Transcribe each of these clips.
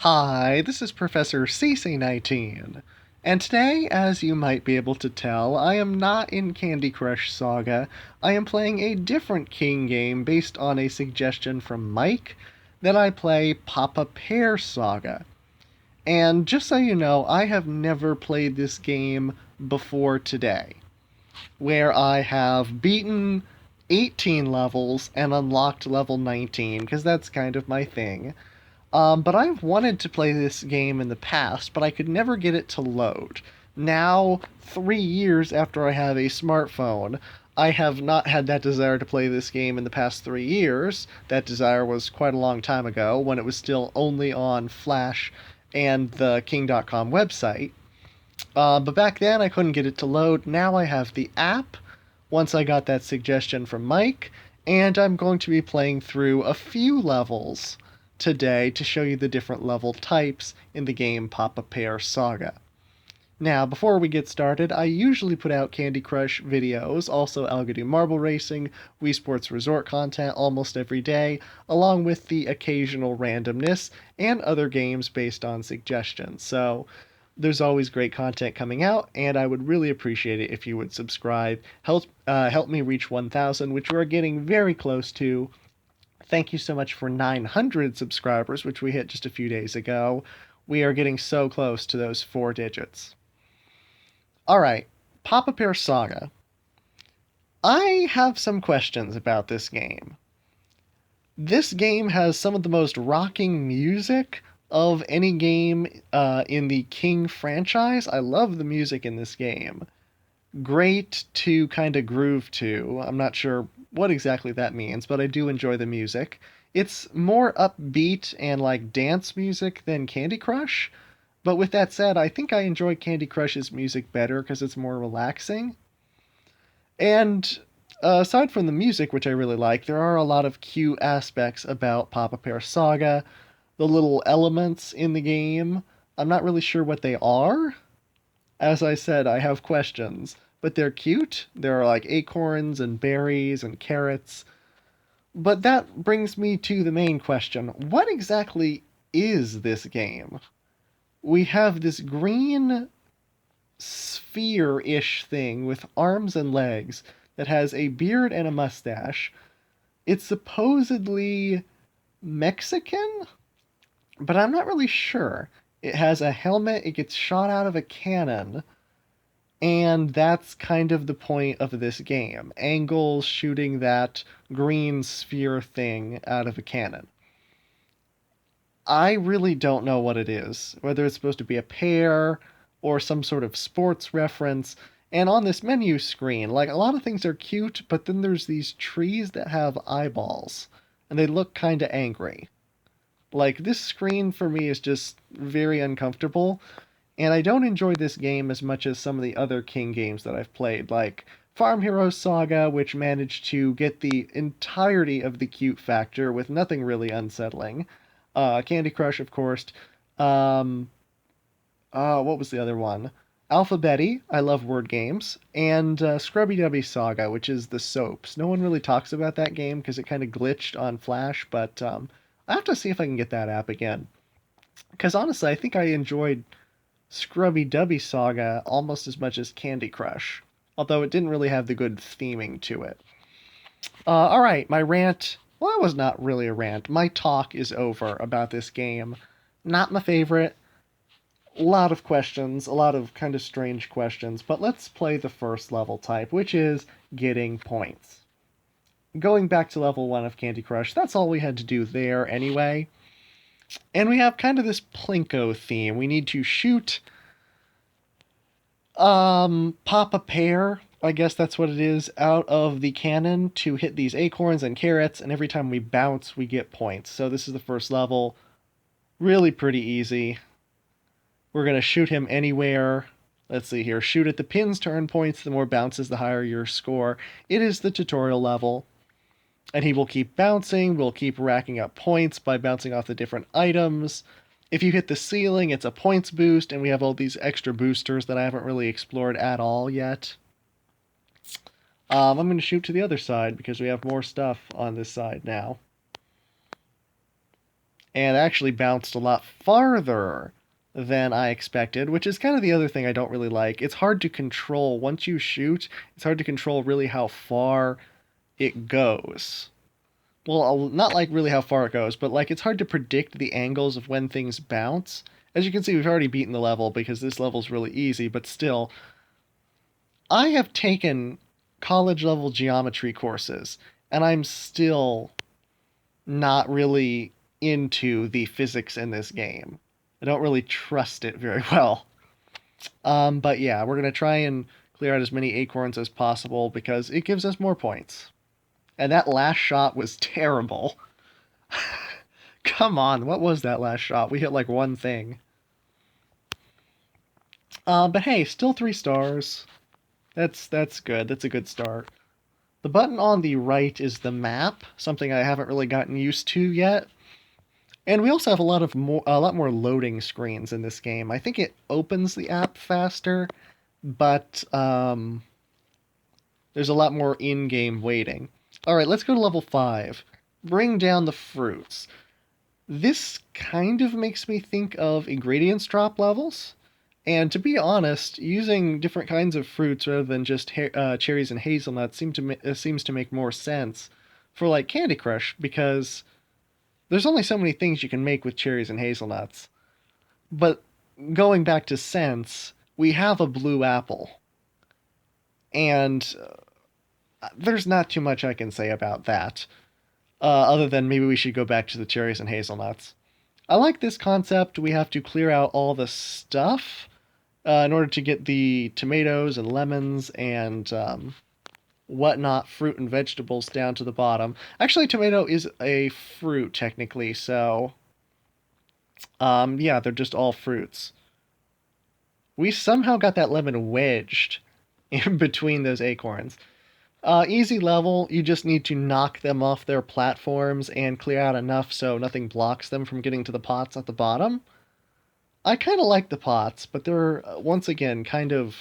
Hi, this is Professor CC19, and today, as you might be able to tell, I am not in Candy Crush Saga. I am playing a different King game based on a suggestion from Mike that I play Pear Saga. And just so you know, I have never played this game before today, where I have beaten 18 levels and unlocked level 19, because that's kind of my thing. But I've wanted to play this game in the past, but I could never get it to load. Now, 3 years after I have a smartphone, I have not had that desire to play this game in the past 3 years. That desire was quite a long time ago when it was still only on Flash and the King.com website. But back then I couldn't get it to load. Now I have the app once I got that suggestion from Mike, and I'm going to be playing through a few levels today to show you the different level types in the game Pear Saga. Now, before we get started, I usually put out Candy Crush videos, also Algodo Marble Racing, Wii Sports Resort content almost every day, along with the occasional randomness and other games based on suggestions. So, there's always great content coming out, and I would really appreciate it if you would subscribe. Help me reach 1,000, which we're getting very close to. Thank you so much for 900 subscribers, which we hit just a few days ago. We are getting so close to those 4 digits. Alright, Pear Saga. I have some questions about this game. This game has some of the most rocking music of any game in the King franchise. I love the music in this game. Great to kind of groove to. I'm not sure what exactly that means, but I do enjoy the music. It's more upbeat and like dance music than Candy Crush. But with that said, I think I enjoy Candy Crush's music better because it's more relaxing. And aside from the music, which I really like, there are a lot of cute aspects about Pear Saga. The little elements in the game, I'm not really sure what they are. As I said, I have questions, but they're cute. There are like acorns and berries and carrots. But that brings me to the main question. What exactly is this game? We have this green sphere-ish thing with arms and legs that has a beard and a mustache. It's supposedly Mexican, but I'm not really sure. It has a helmet, it gets shot out of a cannon, and that's kind of the point of this game. Angles shooting that green sphere thing out of a cannon. I really don't know what it is, whether it's supposed to be a pear or some sort of sports reference. And on this menu screen, like a lot of things are cute, but then there's these trees that have eyeballs, and they look kind of angry. Like this screen for me is just very uncomfortable, and I don't enjoy this game as much as some of the other King games that I've played, like Farm Heroes Saga, which managed to get the entirety of the cute factor with nothing really unsettling. Candy Crush, of course. Um, what was the other one? Alphabetti, I love word games, and Scrubby Dubby Saga, which is the soaps. No one really talks about that game because it kind of glitched on Flash, but I have to see if I can get that app again. Because honestly, I think I enjoyed Scrubby Dubby Saga almost as much as Candy Crush, although it didn't really have the good theming to it. Alright, my rant. Well, it was not really a rant. My talk is over about this game. Not my favorite. A lot of questions, a lot of kind of strange questions, but let's play the first level type, which is getting points. Going back to level 1 of Candy Crush, that's all we had to do there anyway. And we have kind of this Plinko theme. We need to shoot pop a pear, I guess that's what it is, out of the cannon to hit these acorns and carrots, and every time we bounce, we get points. So this is the first level. Really pretty easy. We're going to shoot him anywhere. Let's see here. Shoot at the pins to earn points. The more bounces, the higher your score. It is the tutorial level. And he will keep bouncing. We'll keep racking up points by bouncing off the different items. If you hit the ceiling, it's a points boost, and we have all these extra boosters that I haven't really explored at all yet. I'm going to shoot to the other side because we have more stuff on this side now. and actually bounced a lot farther than I expected, which is kind of the other thing I don't really like. It's hard to control once you shoot, it's hard to control really how far it goes. Well, not like really how far it goes, but like it's hard to predict the angles of when things bounce. As you can see, we've already beaten the level because this level's really easy, but still, I have taken college level geometry courses, and I'm still not really into the physics in this game. I don't really trust it very well. But yeah, we're gonna try and clear out as many acorns as possible because it gives us more points. And that last shot was terrible. Come on, what was that last shot? We hit like one thing. But hey, still 3 stars. That's good. That's a good start. The button on the right is the map, something I haven't really gotten used to yet. And we also have a lot more loading screens in this game. I think it opens the app faster, but there's a lot more in-game waiting. All right, let's go to level 5. Bring down the fruits. This kind of makes me think of ingredients drop levels. And to be honest, using different kinds of fruits rather than just cherries and hazelnuts seems to make more sense for like Candy Crush because there's only so many things you can make with cherries and hazelnuts. But going back to sense, we have a blue apple, and there's not too much I can say about that, other than maybe we should go back to the cherries and hazelnuts. I like this concept. We have to clear out all the stuff in order to get the tomatoes and lemons and whatnot, fruit and vegetables down to the bottom. Actually, tomato is a fruit technically, so yeah, they're just all fruits. We somehow got that lemon wedged in between those acorns. Easy level, you just need to knock them off their platforms and clear out enough so nothing blocks them from getting to the pots at the bottom. I kind of like the pots, but they're, once again, kind of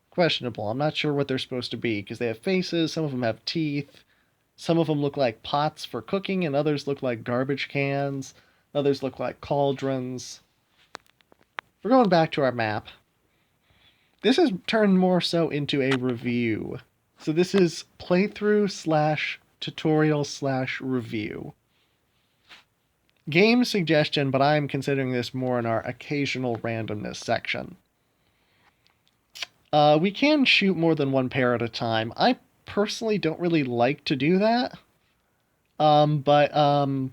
questionable. I'm not sure what they're supposed to be because they have faces, some of them have teeth, some of them look like pots for cooking, and others look like garbage cans, others look like cauldrons. We're going back to our map. This has turned more so into a review. So this is playthrough slash tutorial slash review. Game suggestion, but I'm considering this more in our occasional randomness section. We can shoot more than one pair at a time. I personally don't really like to do that. But I'm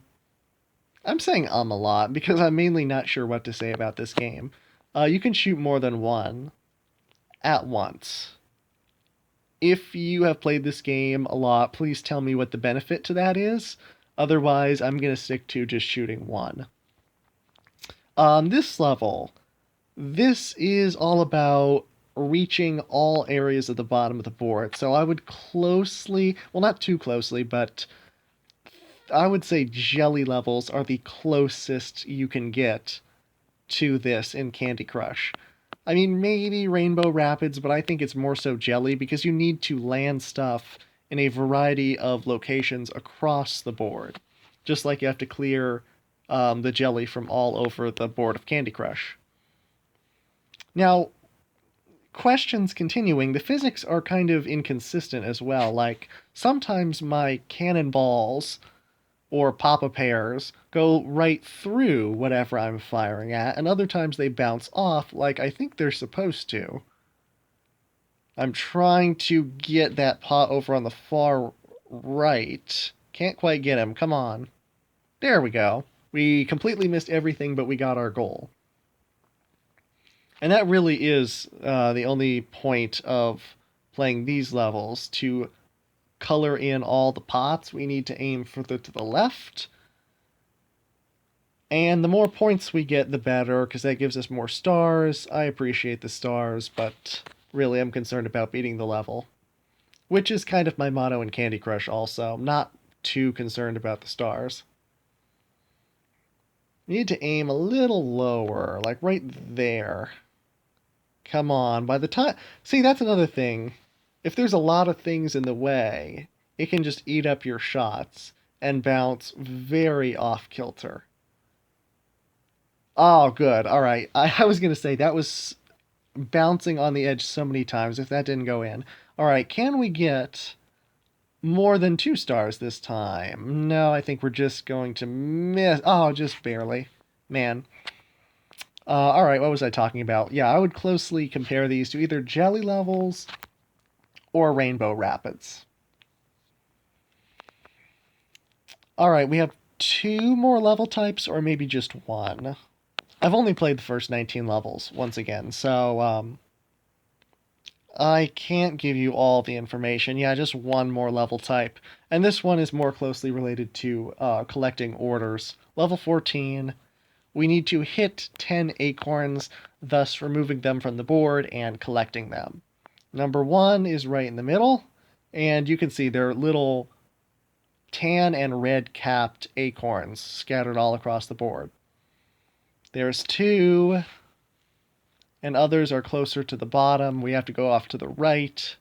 saying a lot because I'm mainly not sure what to say about this game. You can shoot more than one at once. If you have played this game a lot, please tell me what the benefit to that is. Otherwise, I'm going to stick to just shooting one. This level, this is all about reaching all areas at the bottom of the board. So I would closely, well, not too closely, but I would say jelly levels are the closest you can get to this in Candy Crush. I mean, maybe Rainbow Rapids, but I think it's more so jelly because you need to land stuff in a variety of locations across the board. Just like you have to clear the jelly from all over the board of Candy Crush. Now, questions continuing, the physics are kind of inconsistent as well. Like, sometimes my cannonballs or Papa Pears go right through whatever I'm firing at, and other times they bounce off like I think they're supposed to. I'm trying to get that pot over on the far right. Can't quite get him. Come on. There we go. We completely missed everything, but we got our goal. And that really is the only point of playing these levels, to color in all the pots. We need to aim further to the left. And the more points we get, the better, because that gives us more stars. I appreciate the stars, but really I'm concerned about beating the level. Which is kind of my motto in Candy Crush also. I'm not too concerned about the stars. We need to aim a little lower, like right there. Come on, by the time... See, that's another thing. If there's a lot of things in the way, it can just eat up your shots and bounce very off-kilter. Oh, good. All right. I was going to say that was bouncing on the edge so many times if that didn't go in. All right. Can we get more than 2 stars this time? No, I think we're just going to miss. Oh, just barely. Man. All right. What was I talking about? Yeah, I would closely compare these to either Jelly Levels or Rainbow Rapids. All right. We have 2 more level types or maybe just one. I've only played the first 19 levels once again, so I can't give you all the information. Yeah, just one more level type. And this one is more closely related to collecting orders. Level 14, we need to hit 10 acorns, thus removing them from the board and collecting them. Number 1 is right in the middle, and you can see they're little tan and red capped acorns scattered all across the board. There's 2, and others are closer to the bottom. We have to go off to the right.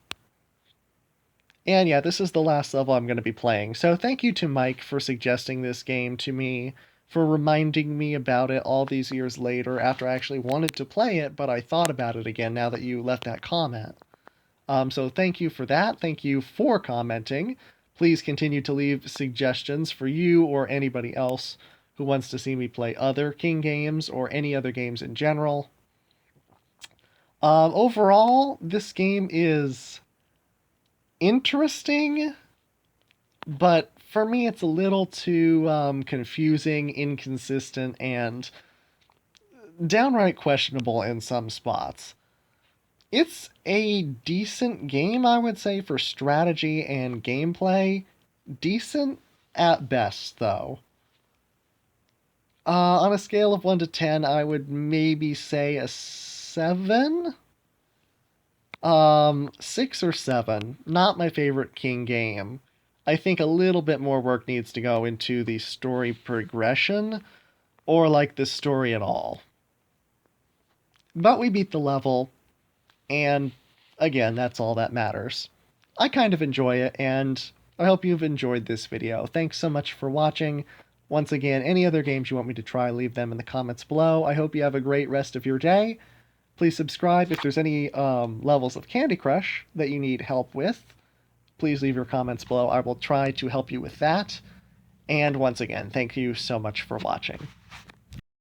And yeah, this is the last level I'm going to be playing. So thank you to Mike for suggesting this game to me, for reminding me about it all these years later after I actually wanted to play it, but I thought about it again now that you left that comment. So thank you for that. Thank you for commenting. Please continue to leave suggestions for you or anybody else who wants to see me play other King games or any other games in general. Overall, this game is interesting, but for me, it's a little too confusing, inconsistent, and downright questionable in some spots. It's a decent game, I would say, for strategy and gameplay. Decent at best, though. On a scale of 1 to 10, I would maybe say a 7. 6 or 7. Not my favorite King game. I think a little bit more work needs to go into the story progression, or like the story at all. But we beat the level, and again, that's all that matters. I kind of enjoy it, and I hope you've enjoyed this video. Thanks so much for watching. Once again, any other games you want me to try, leave them in the comments below. I hope you have a great rest of your day. Please subscribe if there's any levels of Candy Crush that you need help with. Please leave your comments below. I will try to help you with that. And once again, thank you so much for watching.